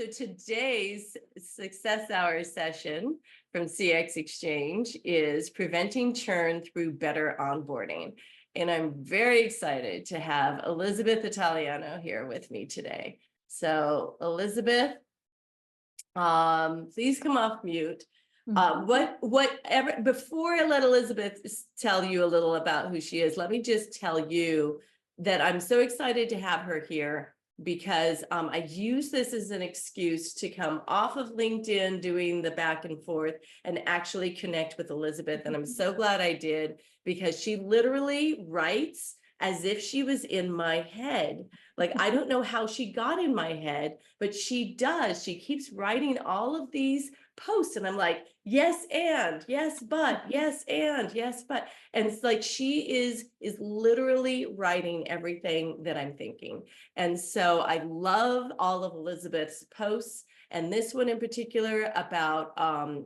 So today's Success Hour session from CxXchange is preventing churn through better onboarding. And I'm very excited to have Elizabeth Italiano here with me today. So Elizabeth, please come off mute. Whatever, before I let Elizabeth tell you a little about who she is, let me just tell you that I'm so excited to have her here because I use this as an excuse to come off of LinkedIn doing the back and forth and actually connect with Elizabeth. And I'm so glad I did, because she literally writes as if she was in my head. Like, I don't know how she got in my head, but she does. She keeps writing all of these posts and I'm like, yes, and yes, but yes, and yes, but. And it's like she is literally writing everything that I'm thinking. And so I love all of Elizabeth's posts. And this one in particular about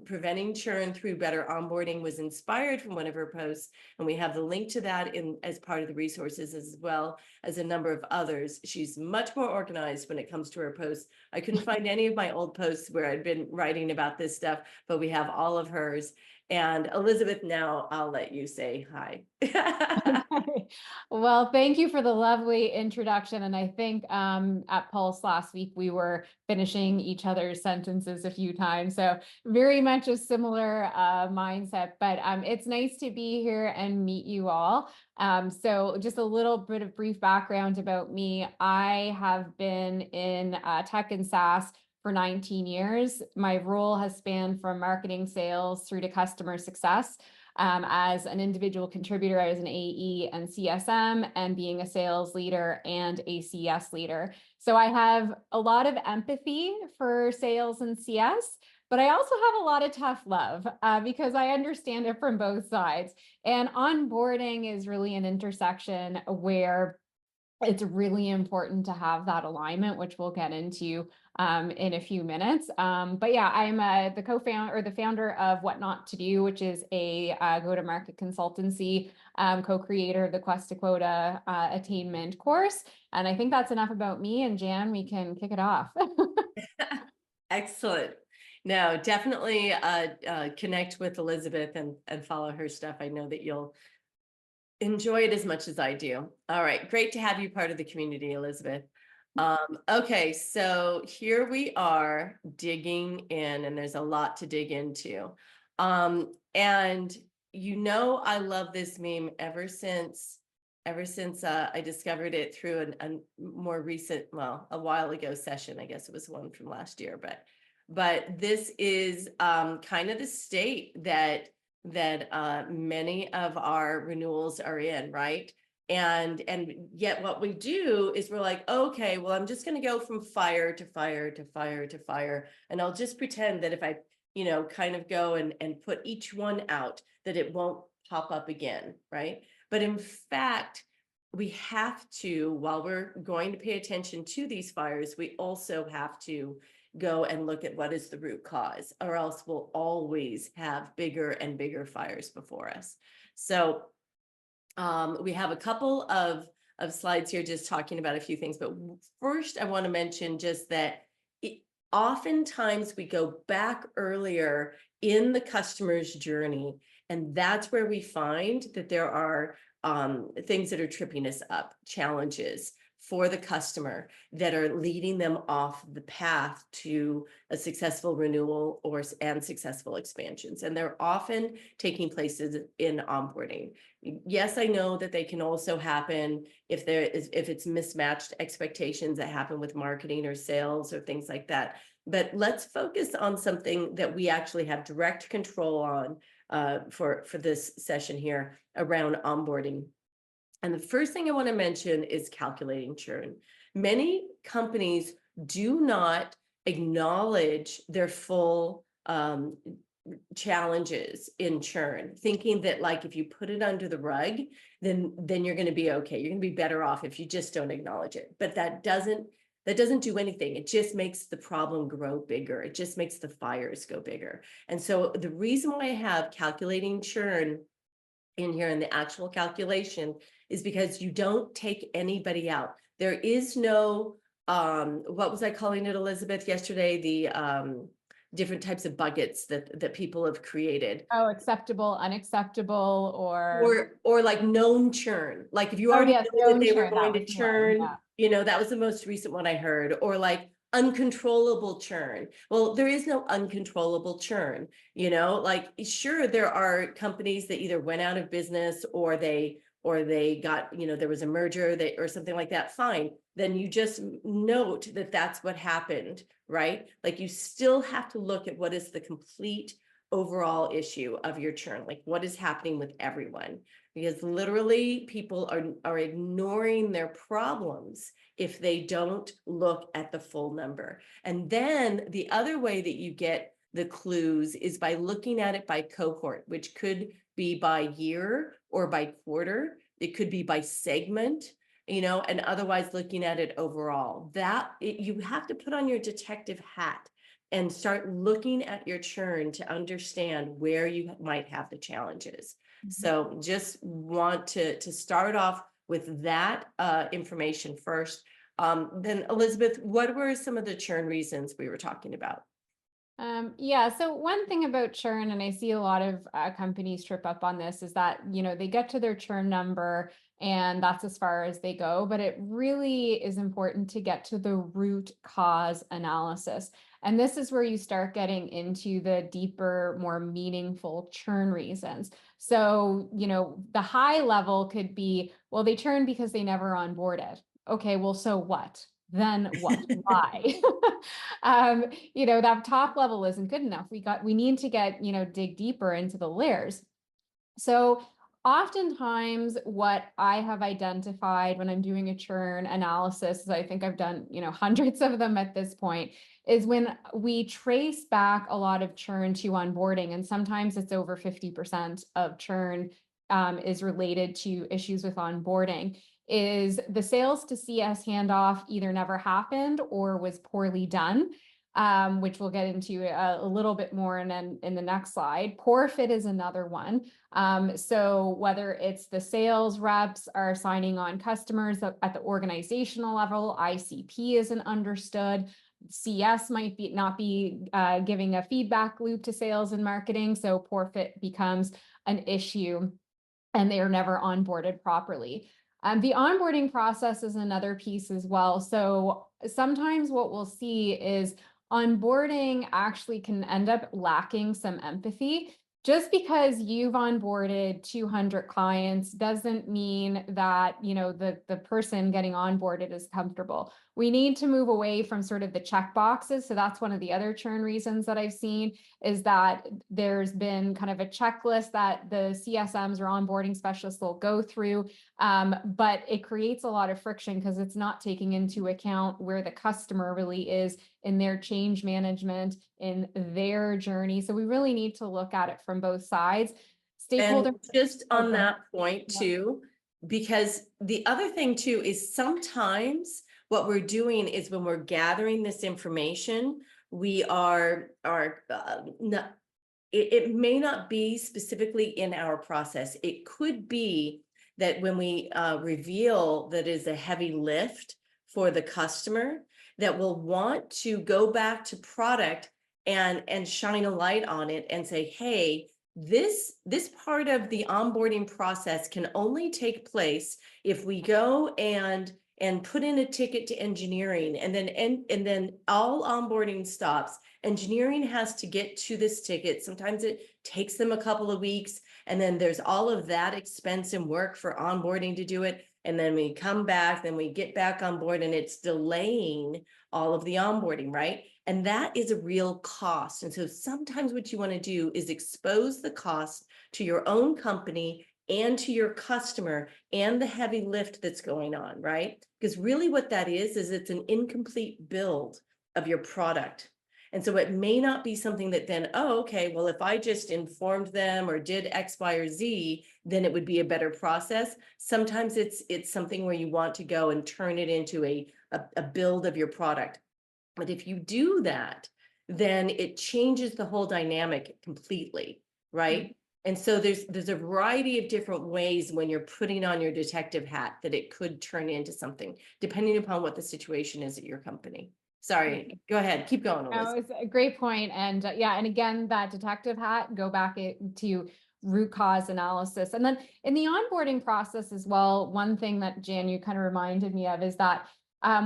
preventing churn through better onboarding was inspired from one of her posts. And we have the link to that in as part of the resources, as well as a number of others. She's much more organized when it comes to her posts. I couldn't find any of my old posts where I'd been writing about this stuff, but we have all of hers. And Elizabeth, now I'll let you say hi. Okay. Well, thank you for the lovely introduction. And I think at Pulse last week, we were finishing each other's sentences a few times. So very much a similar mindset, but it's nice to be here and meet you all. So just a little bit of brief background about me. I have been in tech and SaaS for 19 years. My role has spanned from marketing, sales through to customer success. As an individual contributor, I was an AE and CSM, and being a sales leader and a CS leader. So I have a lot of empathy for sales and CS, but I also have a lot of tough love because I understand it from both sides. And onboarding is really an intersection where it's really important to have that alignment, which we'll get into in a few minutes. But yeah, I'm the co-founder or the founder of What Not to Do, which is a go-to-market consultancy, co-creator of the Quest to Quota attainment course. And I think that's enough about me. And Jan, we can kick it off. Excellent. No, definitely connect with Elizabeth and follow her stuff. I know that you'll enjoy it as much as I do. All right, great to have you part of the community, Elizabeth. Okay, so here we are digging in, and there's a lot to dig into. And you know, I love this meme ever since I discovered it through a more recent, well, a while ago session. I guess it was one from last year, but this is kind of the state that many of our renewals are in, right? And yet what we do is we're like, okay, well, I'm just going to go from fire to fire to fire to fire. And I'll just pretend that if I, kind of go and put each one out, that it won't pop up again, right? But in fact, we have to, while we're going to pay attention to these fires, we also have to go and look at what is the root cause, or else we'll always have bigger and bigger fires before us. So we have a couple of slides here just talking about a few things, but first I want to mention just that oftentimes we go back earlier in the customer's journey, and that's where we find that there are things that are tripping us up, challenges for the customer that are leading them off the path to a successful renewal and successful expansions. And they're often taking places in onboarding. Yes, I know that they can also happen if it's mismatched expectations that happen with marketing or sales or things like that. But let's focus on something that we actually have direct control on for this session here around onboarding. And the first thing I want to mention is calculating churn. Many companies do not acknowledge their full challenges in churn, thinking that like if you put it under the rug, then you're going to be okay. You're going to be better off if you just don't acknowledge it. But that doesn't do anything. It just makes the problem grow bigger. It just makes the fires go bigger. And so the reason why I have calculating churn in here in the actual calculation is because you don't take anybody out. There is no what was I calling it, Elizabeth, yesterday? The different types of buckets that people have created. Oh, acceptable, unacceptable, or Or like known churn. Like if you oh already yes, know that known they were churn, that going was to the one. churn, Yeah. that was the most recent one I heard. Or like uncontrollable churn. Well, there is no uncontrollable churn, like sure, there are companies that either went out of business or they got, there was a merger or something like that. Fine. Then you just note that that's what happened, right? Like you still have to look at what is the complete overall issue of your churn, like what is happening with everyone, because literally people are ignoring their problems if they don't look at the full number. And then the other way that you get the clues is by looking at it by cohort, which could be by year or by quarter. It could be by segment, and otherwise looking at it overall. You have to put on your detective hat and start looking at your churn to understand where you might have the challenges. So just want to start off with that information first. Then Elizabeth, what were some of the churn reasons we were talking about? Yeah, so one thing about churn, and I see a lot of companies trip up on this, is that, they get to their churn number and that's as far as they go, but it really is important to get to the root cause analysis. And this is where you start getting into the deeper, more meaningful churn reasons. So, the high level could be, well, they churn because they never onboarded. Okay, well, so what? Then what? Why? That top level isn't good enough. We need to get, dig deeper into the layers. So oftentimes what I have identified when I'm doing a churn analysis, I think I've done, hundreds of them at this point, is when we trace back a lot of churn to onboarding, and sometimes it's over 50% of churn is related to issues with onboarding, is the sales to CS handoff either never happened or was poorly done. Which we'll get into a little bit more in the next slide. Poor fit is another one. So whether it's the sales reps are signing on customers at the organizational level, ICP isn't understood. CS might not be giving a feedback loop to sales and marketing. So poor fit becomes an issue and they are never onboarded properly. The onboarding process is another piece as well. So sometimes what we'll see is onboarding actually can end up lacking some empathy. Just because you've onboarded 200 clients doesn't mean that, the person getting onboarded is comfortable. We need to move away from sort of the check boxes. So that's one of the other churn reasons that I've seen, is that there's been kind of a checklist that the CSMs or onboarding specialists will go through, but it creates a lot of friction because it's not taking into account where the customer really is in their change management, in their journey. So we really need to look at it from both sides. Stakeholder. And just on Okay. that point too, because the other thing too is sometimes what we're doing is when we're gathering this information, we are not, it may not be specifically in our process. It could be that when we reveal that is a heavy lift for the customer, that will want to go back to product and shine a light on it and say, hey, this part of the onboarding process can only take place if we go and put in a ticket to engineering, and then all onboarding stops. Engineering has to get to this ticket. Sometimes it takes them a couple of weeks, and then there's all of that expense and work for onboarding to do it. And then we come back, then we get back on board, and it's delaying all of the onboarding, right? And that is a real cost. And so sometimes what you want to do is expose the cost to your own company and to your customer and the heavy lift that's going on, right? Because really what that is it's an incomplete build of your product. And so it may not be something that then, oh, okay, well, if I just informed them or did X, Y, or Z, then it would be a better process. Sometimes it's something where you want to go and turn it into a build of your product. But if you do that, then it changes the whole dynamic completely, right? And so there's a variety of different ways when you're putting on your detective hat that it could turn into something, depending upon what the situation is at your company. Sorry, go ahead, keep going, No, Elizabeth. it's a great point. And yeah, and again, that detective hat, go back to root cause analysis. And then in the onboarding process as well, one thing that Jan, you kind of reminded me of is that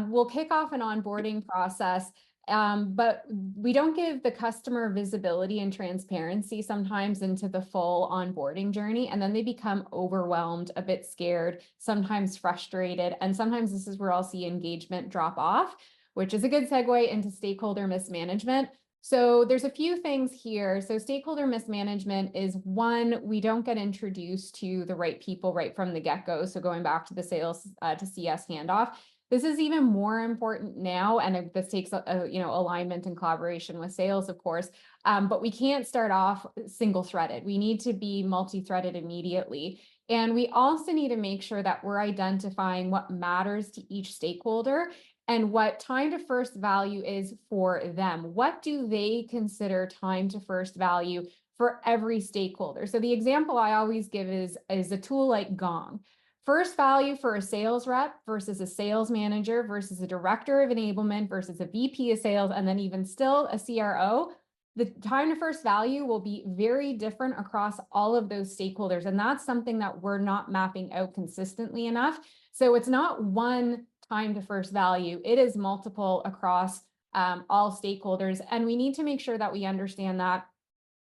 we'll kick off an onboarding process, but we don't give the customer visibility and transparency sometimes into the full onboarding journey. And then they become overwhelmed, a bit scared, sometimes frustrated. And sometimes this is where I'll see engagement drop off, which is a good segue into stakeholder mismanagement. So there's a few things here. So stakeholder mismanagement is one, we don't get introduced to the right people right from the get-go. So going back to the sales to CS handoff, this is even more important now. And this takes alignment and collaboration with sales, of course. But we can't start off single-threaded. We need to be multi-threaded immediately. And we also need to make sure that we're identifying what matters to each stakeholder and what time to first value is for them. What do they consider time to first value for every stakeholder? So the example I always give is a tool like Gong. First value for a sales rep versus a sales manager versus a director of enablement versus a VP of sales, and then even still a CRO. The time to first value will be very different across all of those stakeholders. And that's something that we're not mapping out consistently enough. So it's not one time to first value. It is multiple across all stakeholders. And we need to make sure that we understand that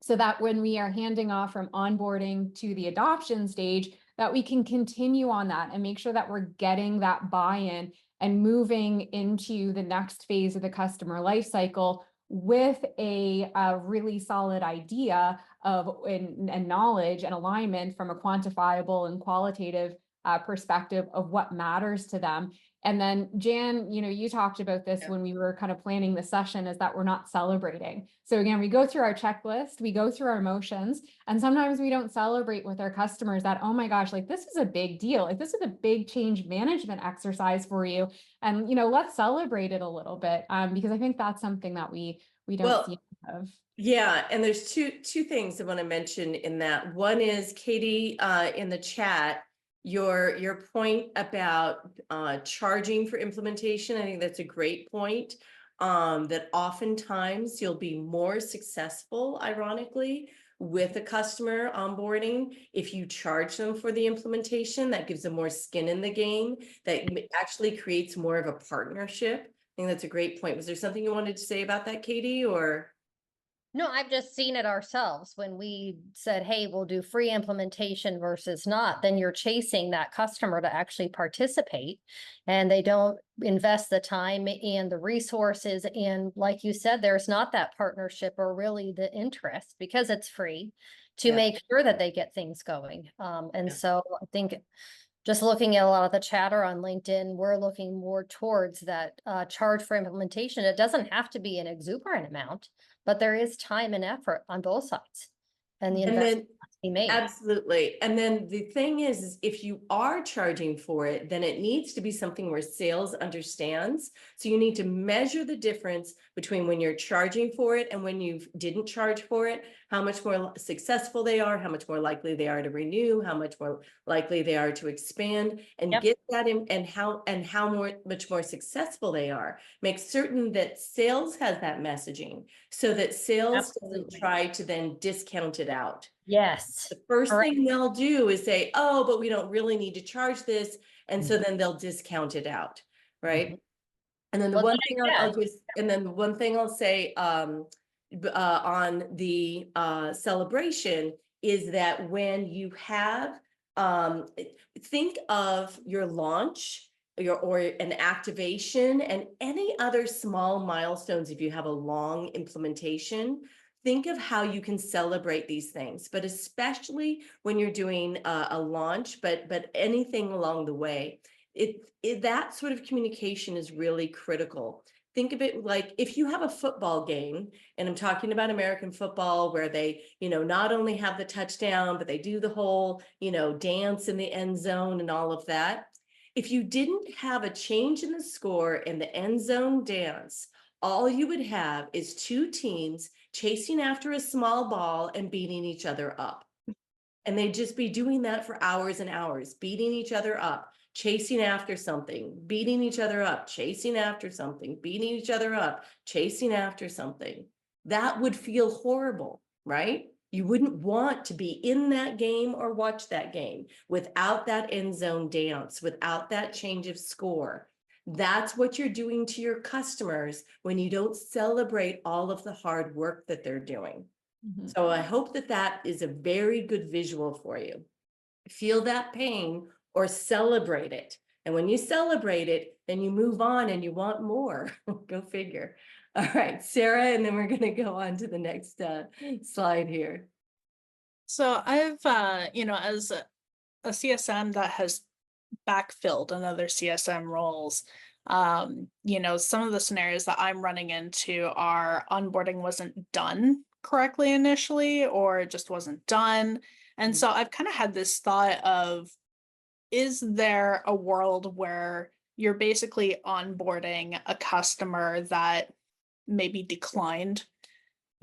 so that when we are handing off from onboarding to the adoption stage, that we can continue on that and make sure that we're getting that buy-in and moving into the next phase of the customer lifecycle with a really solid idea of and knowledge and alignment from a quantifiable and qualitative perspective of what matters to them. And then Jan, you talked about this when we were kind of planning the session, is that we're not celebrating. So again, we go through our checklist, we go through our emotions, and sometimes we don't celebrate with our customers that, oh my gosh, like this is a big deal. Like this is a big change management exercise for you. And, let's celebrate it a little bit because I think that's something that we don't see of. Yeah, and there's two things I want to mention in that. One is Katie in the chat, your point about charging for implementation. I think that's a great point. That oftentimes you'll be more successful, ironically, with a customer onboarding if you charge them for the implementation. That gives them more skin in the game. That actually creates more of a partnership. I think that's a great point. Was there something you wanted to say about that, Katie, or? No, I've just seen it ourselves when we said, hey, we'll do free implementation versus not, then you're chasing that customer to actually participate and they don't invest the time and the resources. And like you said, there's not that partnership or really the interest because it's free to make sure that they get things going. So I think just looking at a lot of the chatter on LinkedIn, we're looking more towards that charge for implementation. It doesn't have to be an exuberant amount, but there is time and effort on both sides. And the investment must be made. Absolutely. And then the thing is if you are charging for it, then it needs to be something where sales understands. So you need to measure the difference between when you're charging for it and when you didn't charge for it, how much more successful they are, how much more likely they are to renew, how much more likely they are to expand, and get that in, and how much more successful they are. Make certain that sales has that messaging so that sales doesn't try to then discount it out. Yes. The first thing they'll do is say, oh, but we don't really need to charge this. And so then they'll discount it out. Right. And then the one thing I'll say on the celebration is that when you have, think of your launch or an activation and any other small milestones. If you have a long implementation, think of how you can celebrate these things, but especially when you're doing a launch, but anything along the way, that sort of communication is really critical. Think of it like if you have a football game, and I'm talking about American football, where they, not only have the touchdown, but they do the whole, dance in the end zone and all of that. If you didn't have a change in the score in the end zone dance, all you would have is two teams chasing after a small ball and beating each other up. And they'd just be doing that for hours and hours, beating each other up, chasing after something, beating each other up, chasing after something, beating each other up, chasing after something. That would feel horrible, right? You wouldn't want to be in that game or watch that game without that end zone dance, without that change of score. That's what you're doing to your customers when you don't celebrate all of the hard work that they're doing. So I hope that that is a very good visual for you. Feel that pain or celebrate it. And when you celebrate it, then you move on and you want more. Go figure. All right, Sarah, and then we're going to go on to the next slide here. So I've, as a CSM that has backfilled another CSM roles, some of the scenarios that I'm running into are onboarding wasn't done correctly initially, or it just wasn't done. And so I've kind of had this thought of, is there a world where you're basically onboarding a customer that maybe declined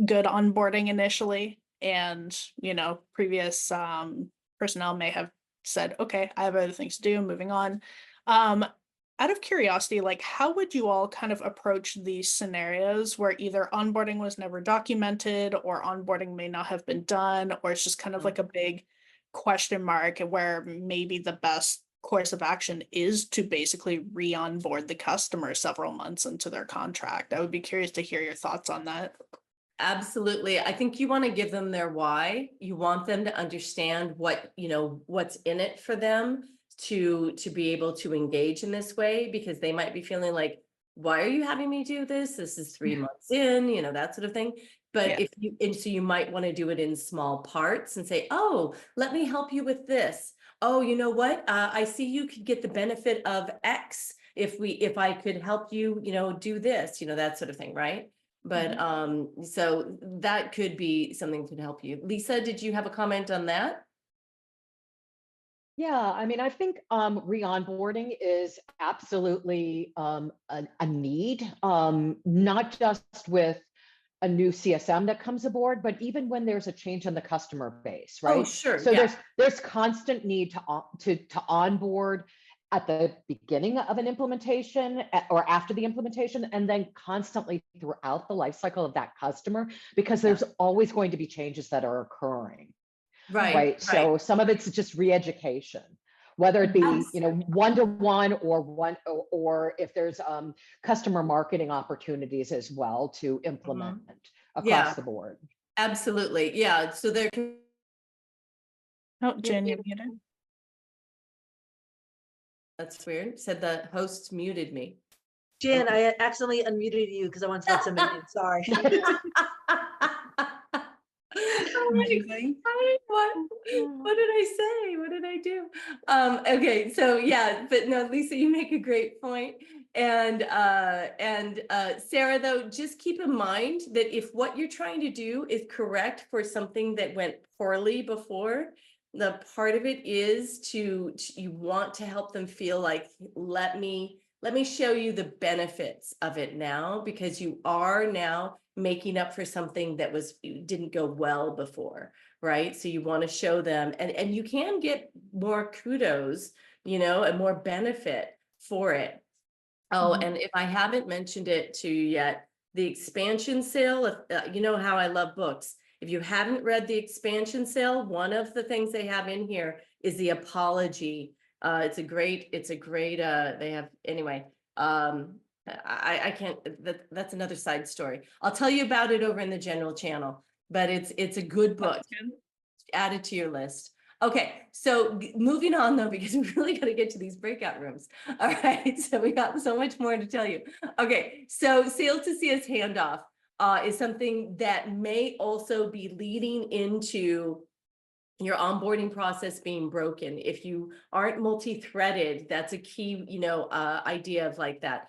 good onboarding initially, and previous personnel may have said, okay, I have other things to do, moving on. Out of curiosity, like, how would you all kind of approach these scenarios where either onboarding was never documented, or onboarding may not have been done, or it's just kind of like a big question mark, where maybe the best course of action is to basically re-onboard the customer several months into their contract? I would be curious to hear your thoughts on that. Absolutely. I think you want to give them their why. You want them to understand what, what's in it for them to be able to engage in this way, because they might be feeling like, why are you having me do this? This is 3 months in, that sort of thing. But so you might want to do it in small parts and say, oh, let me help you with this. Oh, you know what? I see you could get the benefit of X if I could help you, do this, that sort of thing, right? But so that could be something that could help you. Lisa, did you have a comment on that? Yeah, I mean, I think re-onboarding is absolutely a need, not just with a new CSM that comes aboard, but even when there's a change in the customer base, right? Oh, sure. So yeah. there's constant need to onboard at the beginning of an implementation or after the implementation, and then constantly throughout the life cycle of that customer, because there's always going to be changes that are occurring. Right. So some of it's just re-education, whether it be, one-to-one or if there's customer marketing opportunities as well to implement across the board. Absolutely. Yeah. So there can. Oh, Jen, you're muted. That's weird. Said the host muted me. Jen, I accidentally unmuted you because I wanted to let somebody in. Sorry. Amazing. What did I say? What did I do? Okay, so yeah, but no, Lisa, you make a great point. And Sarah, though, just keep in mind that if what you're trying to do is correct for something that went poorly before, the part of it is you want to help them feel like, let me show you the benefits of it now, because you are now making up for something that didn't go well before, right? So you want to show them, and you can get more kudos, and more benefit for it. Oh, and if I haven't mentioned it to you yet, the expansion sale, you know how I love books. If you haven't read the expansion sale, one of the things they have in here is the apology. It's a great, they have, anyway, I can't, that's another side story. I'll tell you about it over in the general channel, but it's a good book. Add it to your list. Okay, so moving on though, because we really got to get to these breakout rooms. All right, so we got so much more to tell you. Okay, so sales to CS handoff is something that may also be leading into your onboarding process being broken. If you aren't multi-threaded, that's a key, idea of like that.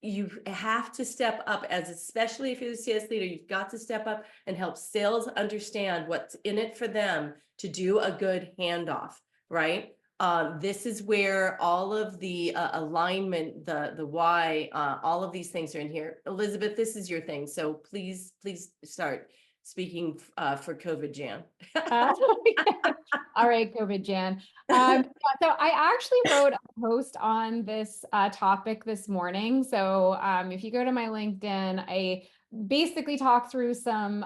You have to step up, especially if you're the CS leader, you've got to step up and help sales understand what's in it for them to do a good handoff, right? This is where all of the alignment, the why, all of these things are in here. Elizabeth, this is your thing, so please start. speaking for COVID Jan. Uh, All right, COVID Jan. So I actually wrote a post on this topic this morning. So if you go to my LinkedIn, I basically talk through some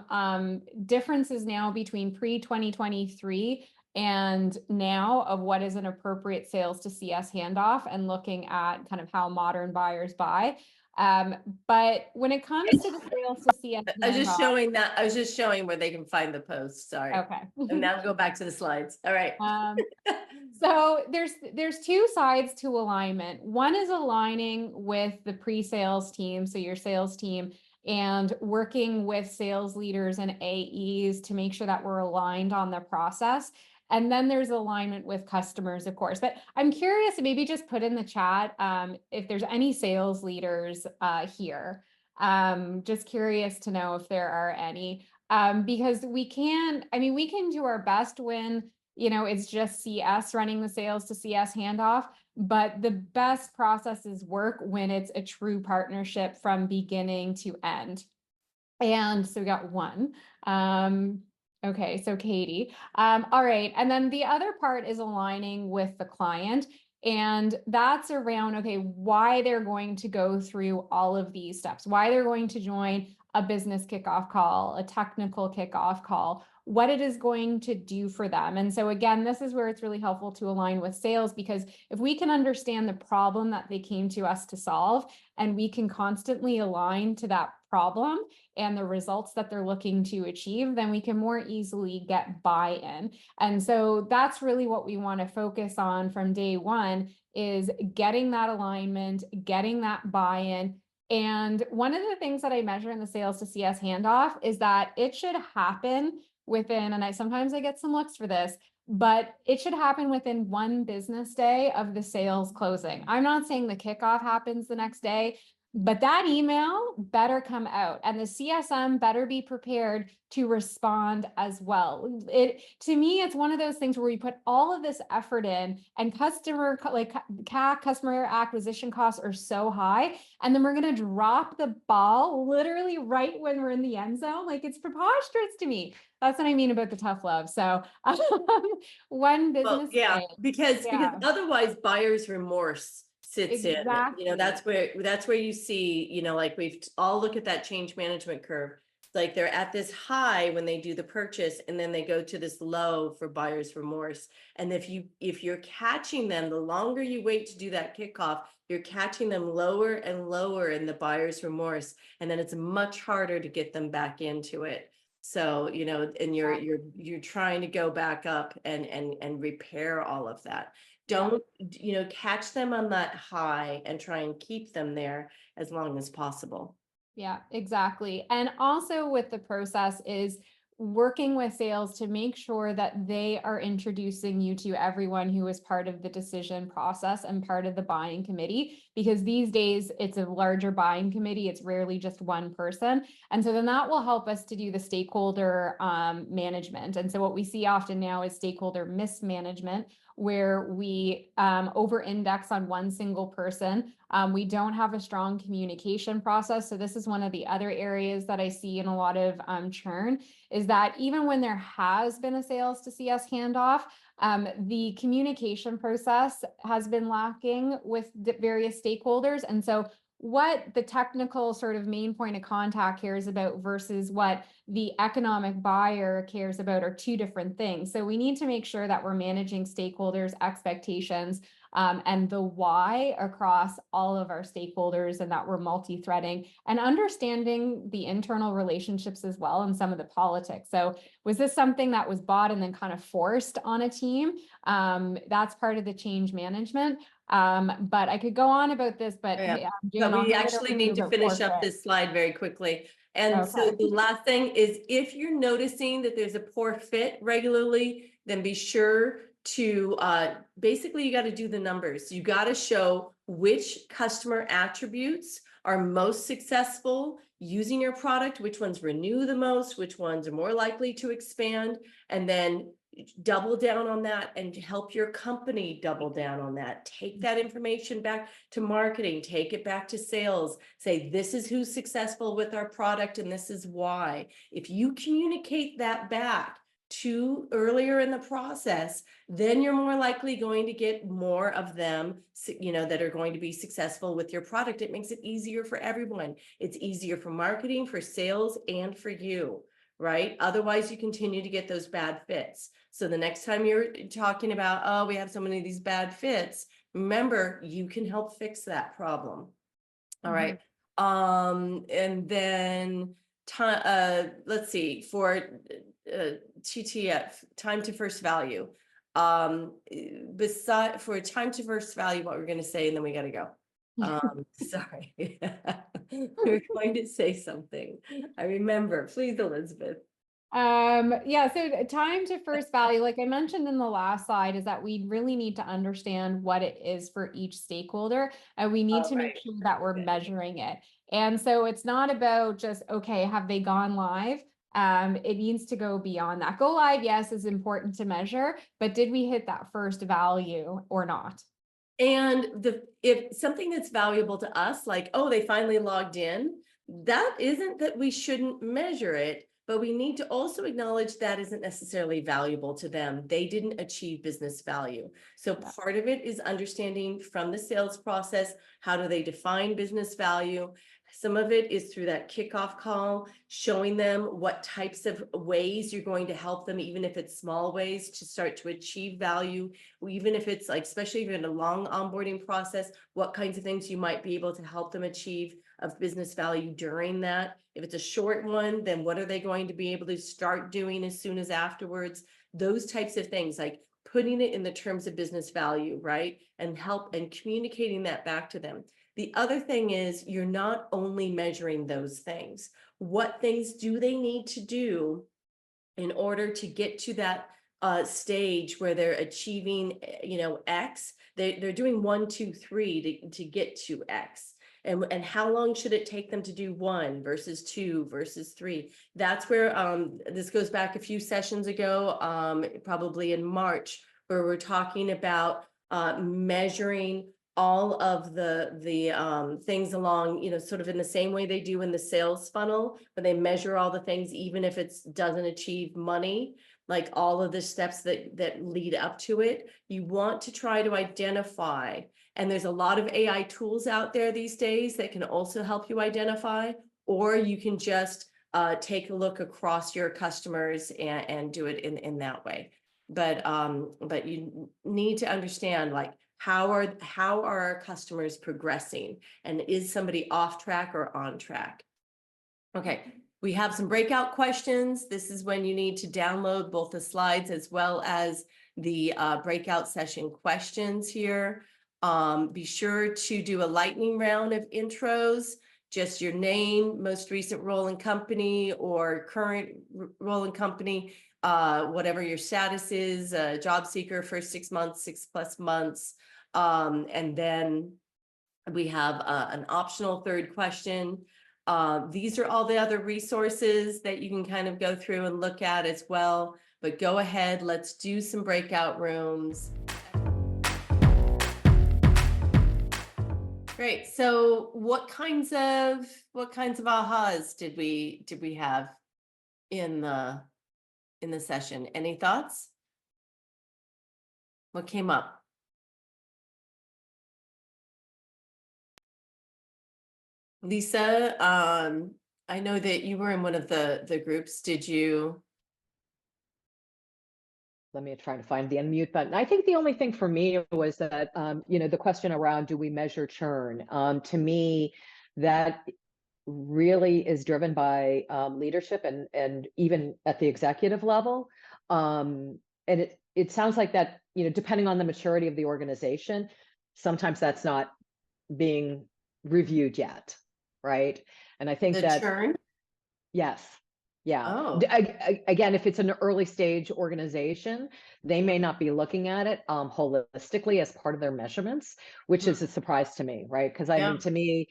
differences now between pre-2023 and now of what is an appropriate sales to CS handoff and looking at kind of how modern buyers buy. But when it comes to the sales to CS I was just handoff, showing that. I was just showing where they can find the post. Sorry. okay. And now go back to the slides. All right. So there's two sides to alignment. One is aligning with the pre-sales team, so your sales team, and working with sales leaders and AEs to make sure that we're aligned on the process. And then there's alignment with customers, of course. But I'm curious, maybe just put in the chat if there's any sales leaders here. Just curious to know if there are any, because we can do our best when it's just CS running the sales to CS handoff, but the best processes work when it's a true partnership from beginning to end. And so we got one. Okay, so Katie. All right. And then the other part is aligning with the client. And that's around, okay, why they're going to go through all of these steps, why they're going to join a business kickoff call, a technical kickoff call, what it is going to do for them. And so again, this is where it's really helpful to align with sales, because if we can understand the problem that they came to us to solve, and we can constantly align to that problem and the results that they're looking to achieve, then we can more easily get buy-in. And so that's really what we want to focus on from day one, is getting that alignment, getting that buy-in. And one of the things that I measure in the sales to CS handoff is that it should happen within, and sometimes I get some looks for this, but it should happen within 1 business day of the sales closing. I'm not saying the kickoff happens the next day, but that email better come out and the CSM better be prepared to respond as well. To me, it's one of those things where we put all of this effort in, and CAC, customer acquisition costs are so high, and then we're going to drop the ball literally right when we're in the end zone. Like, it's preposterous to me. That's what I mean about the tough love. So 1 business Well, yeah, day. because otherwise buyer's remorse sits in. Exactly. That's where you see, like we've all look at that change management curve. Like they're at this high when they do the purchase, and then they go to this low for buyer's remorse. And if you're catching them, the longer you wait to do that kickoff, you're catching them lower and lower in the buyer's remorse, and then it's much harder to get them back into it. So, and you're trying to go back up and repair all of that. Don't, catch them on that high and try and keep them there as long as possible. Yeah, exactly. And also with the process is working with sales to make sure that they are introducing you to everyone who is part of the decision process and part of the buying committee, because these days it's a larger buying committee. It's rarely just one person. And so then that will help us to do the stakeholder management. And so what we see often now is stakeholder mismanagement, where we over-index on one single person. We don't have a strong communication process. So this is one of the other areas that I see in a lot of churn, is that even when there has been a sales to CS handoff, the communication process has been lacking with the various stakeholders. And so what the technical sort of main point of contact cares about versus what the economic buyer cares about are 2 different things. So we need to make sure that we're managing stakeholders' expectations and the why across all of our stakeholders, and that we're multi-threading and understanding the internal relationships as well, and some of the politics. So was this something that was bought and then kind of forced on a team? That's part of the change management. But I could go on about this, but Yeah. Jan, So we I'll actually need to finish up this slide very quickly. And so the last thing is, if you're noticing that there's a poor fit regularly, then be sure to basically, you got to do the numbers. You got to show which customer attributes are most successful using your product, which ones renew the most, which ones are more likely to expand, and then double down on that and help your company double down on that. Take that information back to marketing, take it back to sales, say, this is who's successful with our product and this is why. If you communicate that back to earlier in the process, then you're more likely going to get more of them, that are going to be successful with your product. It makes it easier for everyone. It's easier for marketing, for sales, and for you, right? Otherwise, you continue to get those bad fits. So the next time you're talking about, oh, we have so many of these bad fits, remember, you can help fix that problem. All right. And then let's see, for TTF, time to first value. For time to first value, what we're going to say, and then we got to go. Sorry. We're going to say something. I remember, please, Elizabeth. Yeah, so time to first value, like I mentioned in the last slide, is that we really need to understand what it is for each stakeholder, and we need to make sure that we're measuring it. And so it's not about just, okay, have they gone live? It needs to go beyond that. Go live, yes, is important to measure, but did we hit that first value or not? And if something that's valuable to us, like, oh, they finally logged in, that isn't that we shouldn't measure it, but we need to also acknowledge that isn't necessarily valuable to them. They didn't achieve business value. So part of it is understanding from the sales process, how do they define business value? Some of it is through that kickoff call, showing them what types of ways you're going to help them, even if it's small ways to start to achieve value, even if it's like, especially if you're in a long onboarding process, what kinds of things you might be able to help them achieve of business value during that. If it's a short one, then what are they going to be able to start doing as soon as afterwards? Those types of things, like putting it in the terms of business value, right? And help and communicating that back to them. The other thing is, you're not only measuring those things. What things do they need to do in order to get to that stage where they're achieving, X? They're doing 1, 2, 3 to get to X. And how long should it take them to do 1 versus 2 versus 3? That's where this goes back a few sessions ago, probably in March, where we're talking about measuring all of the things along, sort of in the same way they do in the sales funnel, where they measure all the things, even if it doesn't achieve money, like all of the steps that lead up to it. You want to try to identify, and there's a lot of AI tools out there these days that can also help you identify, or you can just take a look across your customers and do it in that way. But you need to understand, like, how are our customers progressing, and is somebody off track or on track? Okay, we have some breakout questions. This is when you need to download both the slides as well as the breakout session questions here. Be sure to do a lightning round of intros, just your name, most recent role in company or current role in company, whatever your status is, job seeker, first 6 months, 6+ months. And then we have an optional third question. These are all the other resources that you can kind of go through and look at as well, but go ahead, let's do some breakout rooms. Great. So what kinds of ahas did we have in the session? Any thoughts? What came up? Lisa, I know that you were in one of the groups. Did you? Let me try to find the unmute button. I think the only thing for me was that, the question around, do we measure churn? To me, that really is driven by leadership and even at the executive level. And it sounds like that, depending on the maturity of the organization, sometimes that's not being reviewed yet, right? And I think that churn? Yes. Yeah. Oh. Again, if it's an early stage organization, they may not be looking at it holistically as part of their measurements, which is a surprise to me, right? Because I mean, to me,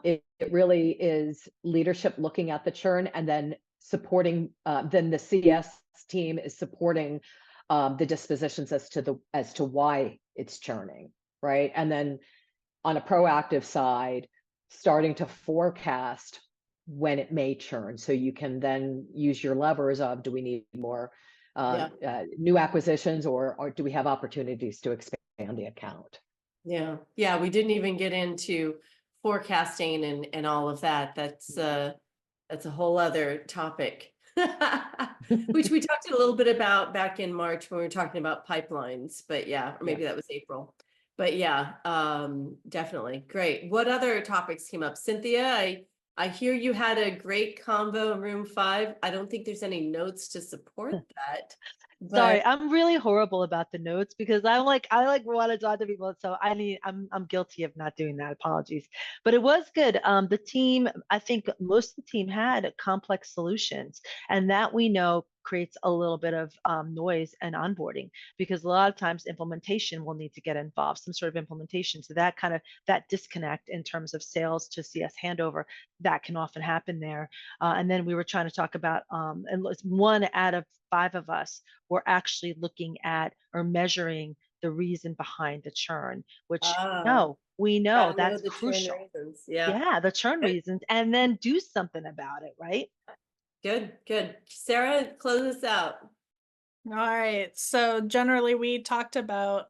it really is leadership looking at the churn and then supporting, then the CS team is supporting the dispositions as to why it's churning, right? And then on a proactive side, starting to forecast when it may churn, so you can then use your levers of, do we need more new acquisitions, or do we have opportunities to expand the account? Yeah, we didn't even get into forecasting and all of that. That's a whole other topic, which we talked a little bit about back in March when we were talking about pipelines. But or maybe that was April. But definitely great. What other topics came up, Cynthia? I hear you had a great combo in room 5. I don't think there's any notes to support that. Sorry, I'm really horrible about the notes because I want to talk to people. So I'm guilty of not doing that. Apologies. But it was good. The team, I think most of the team had complex solutions, and that we know creates a little bit of noise and onboarding, because a lot of times implementation will need to get involved, some sort of implementation. So that disconnect in terms of sales to CS handover, that can often happen there. And then we were trying to talk about, and 1 out of 5 of us were actually looking at or measuring the reason behind the churn, which we know that's crucial. The churn reasons, and then do something about it, right? Good. Sarah, close us out. All right. So generally we talked about,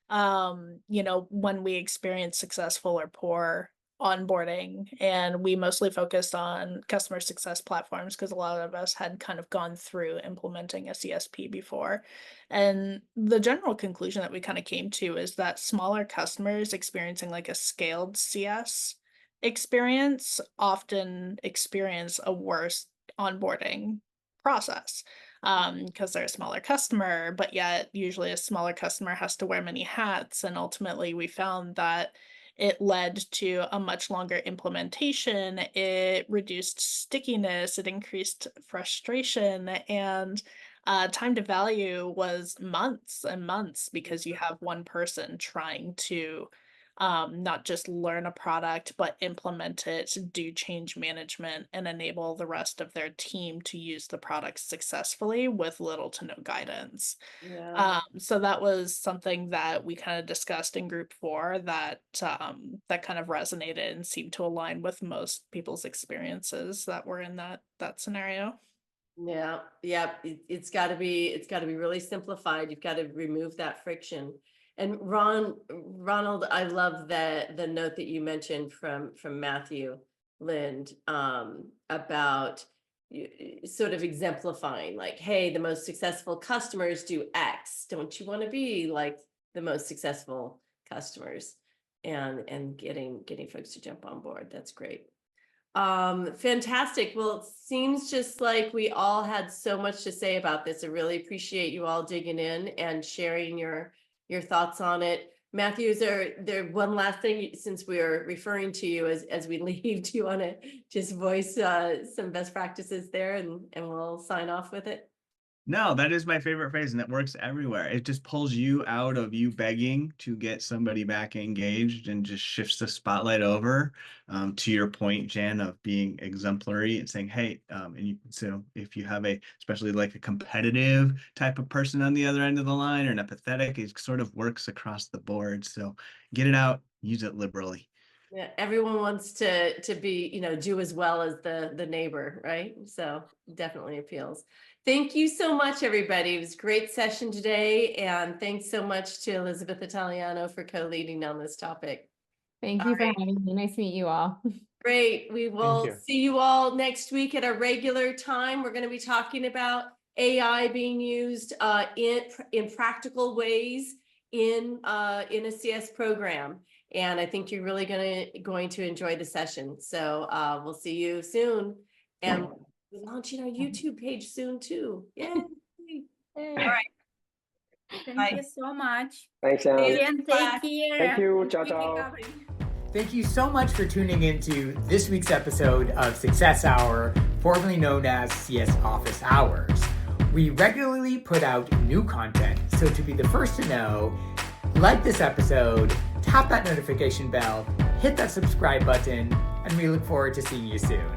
when we experience successful or poor onboarding, and we mostly focused on customer success platforms because a lot of us had kind of gone through implementing a CSP before. And the general conclusion that we kind of came to is that smaller customers experiencing like a scaled CS experience often experience a worse onboarding process, because they're a smaller customer, but yet usually a smaller customer has to wear many hats. And ultimately we found that it led to a much longer implementation. It reduced stickiness, it increased frustration, and time to value was months and months, because you have one person trying to not just learn a product, but implement it, do change management, and enable the rest of their team to use the product successfully with little to no guidance. So that was something that we kind of discussed in group 4 that kind of resonated and seemed to align with most people's experiences that were in that scenario. It's got to be really simplified. You've got to remove that friction. And Ronald, I love the note that you mentioned from Matthew Lind about sort of exemplifying, like, hey, the most successful customers do X. Don't you want to be like the most successful customers? And getting folks to jump on board. That's great. Fantastic. Well, it seems just like we all had so much to say about this. I really appreciate you all digging in and sharing your thoughts on it. Matthew, is there one last thing, since we are referring to you as we leave, do you want to just voice some best practices there, and we'll sign off with it? No, that is my favorite phrase, and it works everywhere. It just pulls you out of you begging to get somebody back engaged and just shifts the spotlight over to your point, Jan, of being exemplary and saying, hey, so if you have especially like a competitive type of person on the other end of the line, or an empathetic, it sort of works across the board. So get it out, use it liberally. Yeah, everyone wants to be, do as well as the neighbor, right? So definitely appeals. Thank you so much, everybody. It was a great session today. And thanks so much to Elizabeth Italiano for co-leading on this topic. Thank you for having me. Nice to meet you all. Great. We will see you all next week at a regular time. We're going to be talking about AI being used in practical ways in a CS program. And I think you're really going to enjoy the session. So we'll see you soon. And we're launching our YouTube page soon too. Yay. All right. Thank you so much. Thanks, Sam. And take care. Thank you. Ciao, ciao. Thank you so much for tuning into this week's episode of Success Hour, formerly known as CS Office Hours. We regularly put out new content, so to be the first to know, like this episode, tap that notification bell, hit that subscribe button, and we look forward to seeing you soon.